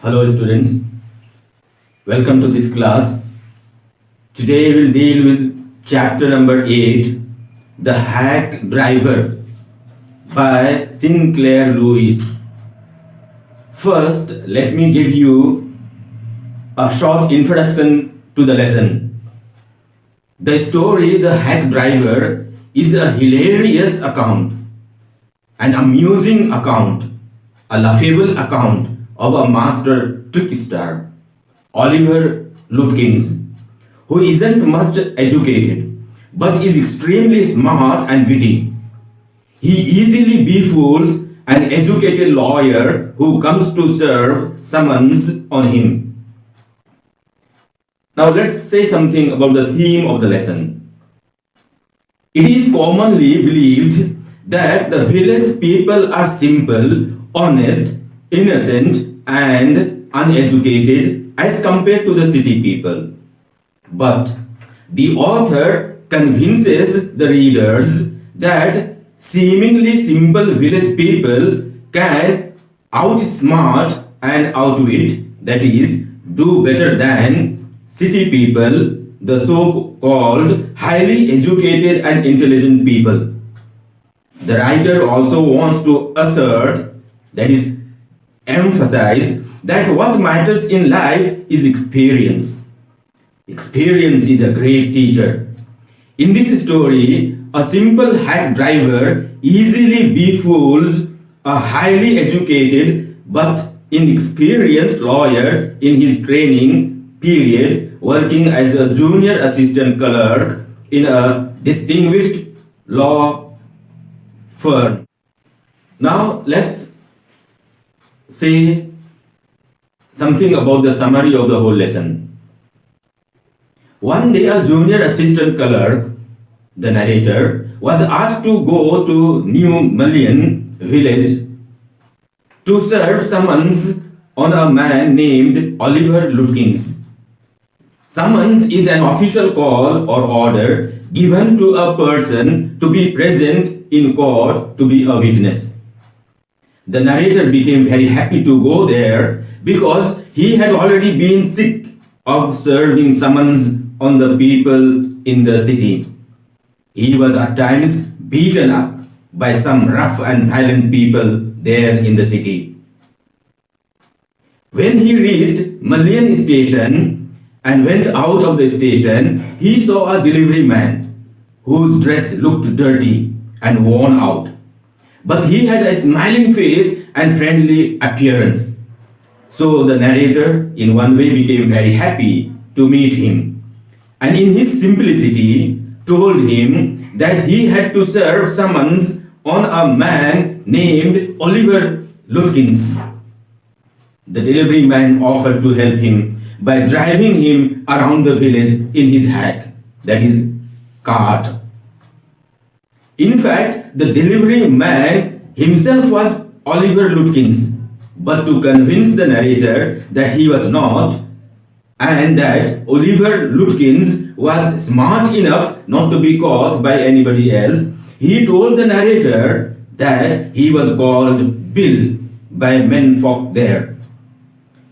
Hello students, welcome to this class. Today we'll deal with chapter number 8, The Hack Driver by Sinclair Lewis. First, let me give you a short introduction to the lesson. The story The Hack Driver is a hilarious account, an amusing account, a laughable account of a master trickster, Oliver Lutkins, who isn't much educated but is extremely smart and witty. He easily befools an educated lawyer who comes to serve summons on him. Now let's say something about the theme of the lesson. It is commonly believed that the village people are simple, honest, innocent, and uneducated as compared to the city people. But the author convinces the readers that seemingly simple village people can outsmart and outwit, that is, do better than city people, the so-called highly educated and intelligent people. The writer also wants to assert, that is, emphasize that what matters in life is experience. Experience is a great teacher. In this story, a simple hack driver easily befools a highly educated but inexperienced lawyer in his training period working as a junior assistant clerk in a distinguished law firm. Now let's say something about the summary of the whole lesson. One day a junior assistant clerk, the narrator, was asked to go to New Mullion village to serve summons on a man named Oliver Lutkins. Summons is an official call or order given to a person to be present in court to be a witness. The narrator became very happy to go there because he had already been sick of serving summons on the people in the city. He was at times beaten up by some rough and violent people there in the city. When he reached Mullion station and went out of the station, he saw a delivery man whose dress looked dirty and worn out. But he had a smiling face and friendly appearance. So the narrator in one way became very happy to meet him, and in his simplicity told him that he had to serve summons on a man named Oliver Lutkins. The delivery man offered to help him by driving him around the village in his hack, that is, cart. In fact, the delivery man himself was Oliver Lutkins, but to convince the narrator that he was not, and that Oliver Lutkins was smart enough not to be caught by anybody else, he told the narrator that he was called Bill by menfolk there.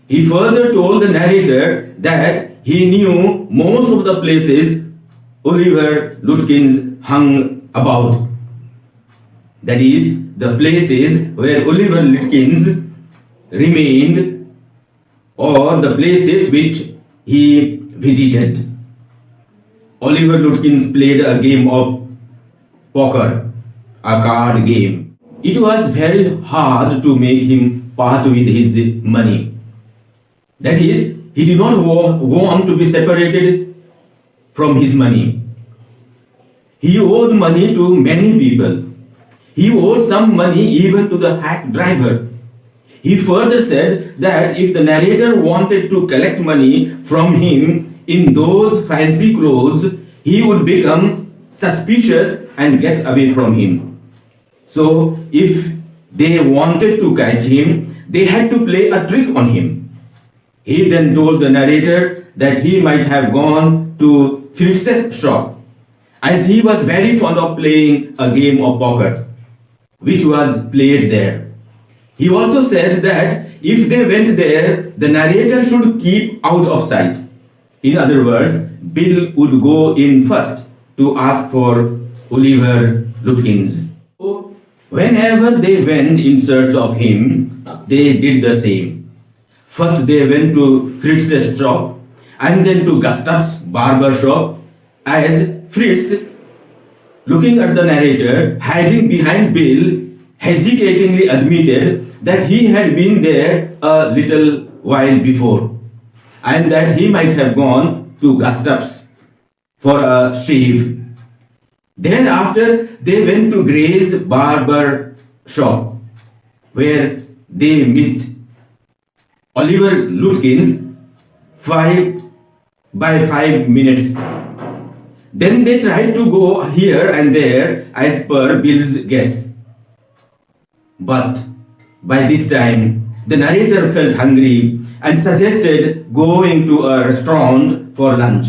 He further told the narrator that he knew most of the places Oliver Lutkins hung about. That is, the places where Oliver Lutkins remained or the places which he visited. Oliver Lutkins played a game of poker, a card game. It was very hard to make him part with his money. That is, he did not want to be separated from his money. He owed money to many people. He owed some money even to the hack driver. He further said that if the narrator wanted to collect money from him in those fancy clothes, he would become suspicious and get away from him. So, if they wanted to catch him, they had to play a trick on him. He then told the narrator that he might have gone to Fritz's shop, as he was very fond of playing a game of poker, which was played there. He also said that if they went there, the narrator should keep out of sight. In other words, Bill would go in first to ask for Oliver Lutkins. So, whenever they went in search of him, they did the same. First they went to Fritz's shop and then to Gustav's barber shop, as Fritz, looking at the narrator hiding behind Bill, hesitatingly admitted that he had been there a little while before and that he might have gone to Gustav's for a shave. Thereafter, they went to Gray's barber shop, where they missed Oliver Lutkins 5 minutes. Then they tried to go here and there as per Bill's guess. But by this time, the narrator felt hungry and suggested going to a restaurant for lunch.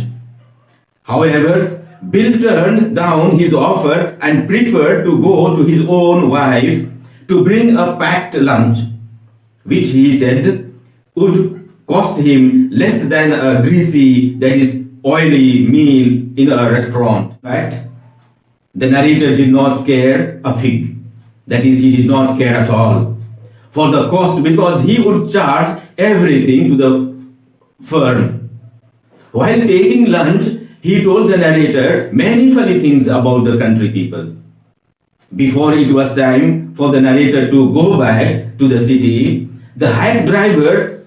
However, Bill turned down his offer and preferred to go to his own wife to bring a packed lunch, which he said would cost him less than a greasy, that is, oily meal in a restaurant. In fact, the narrator did not care a fig. That is, he did not care at all for the cost, because he would charge everything to the firm. While taking lunch, he told the narrator many funny things about the country people. Before it was time for the narrator to go back to the city, the hack driver,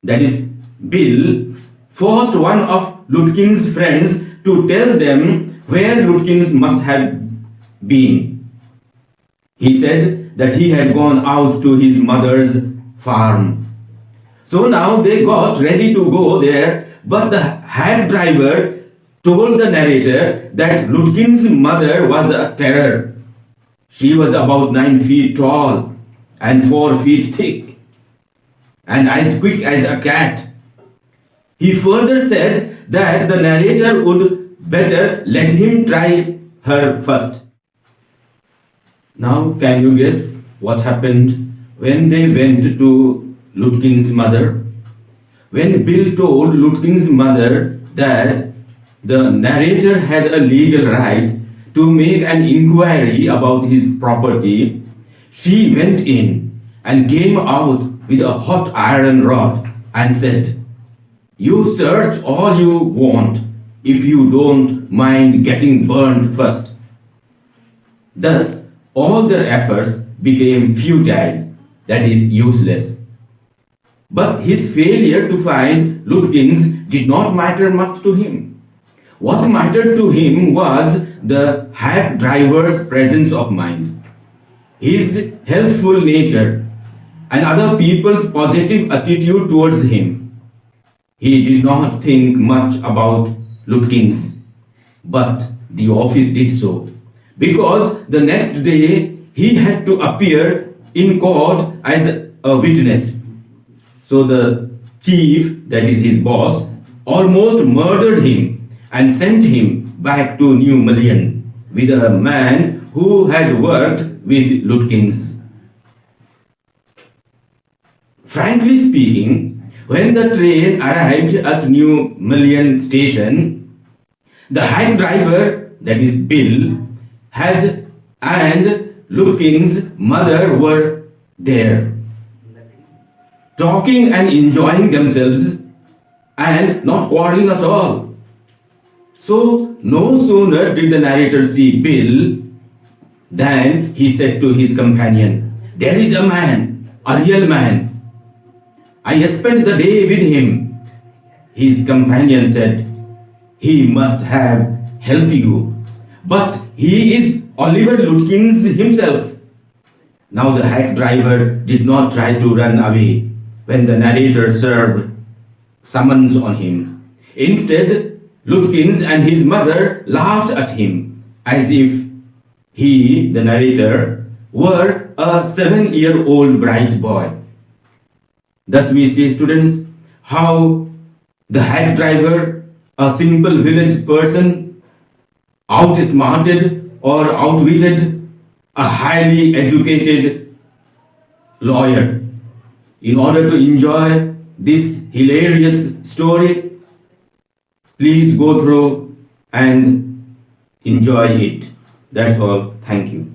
that is Bill, forced one of Lutkins' friends to tell them where Lutkins must have been. He said that he had gone out to his mother's farm. So now they got ready to go there, but the hack driver told the narrator that Lutkins' mother was a terror. She was about 9 feet tall and 4 feet thick and as quick as a cat. He further said that the narrator would better let him try her first. Now, can you guess what happened when they went to Lutkins' mother? When Bill told Lutkins' mother that the narrator had a legal right to make an inquiry about his property, she went in and came out with a hot iron rod and said, "You search all you want if you don't mind getting burned first." Thus, all their efforts became futile, that is, useless. But his failure to find Lutkins did not matter much to him. What mattered to him was the hack driver's presence of mind, his helpful nature, and other people's positive attitude towards him. He did not think much about Lutkins, but the office did so, because the next day he had to appear in court as a witness. So the chief, that is his boss, almost murdered him and sent him back to New Million with a man who had worked with Lutkins. Frankly speaking, when the train arrived at New Million station, the hack driver, that is Bill, and Lutkins' mother were there, talking and enjoying themselves and not quarreling at all. So no sooner did the narrator see Bill than he said to his companion, "There is a man, a real man. I spent the day with him." His companion said, "He must have helped you, but he is Oliver Lutkins himself." Now the hack driver did not try to run away when the narrator served summons on him. Instead, Lutkins and his mother laughed at him as if he, the narrator, were a 7-year-old bright boy. Thus we see, students, how the hack driver, a simple village person, outsmarted or outwitted a highly educated lawyer. In order to enjoy this hilarious story, please go through and enjoy it. That's all. Thank you.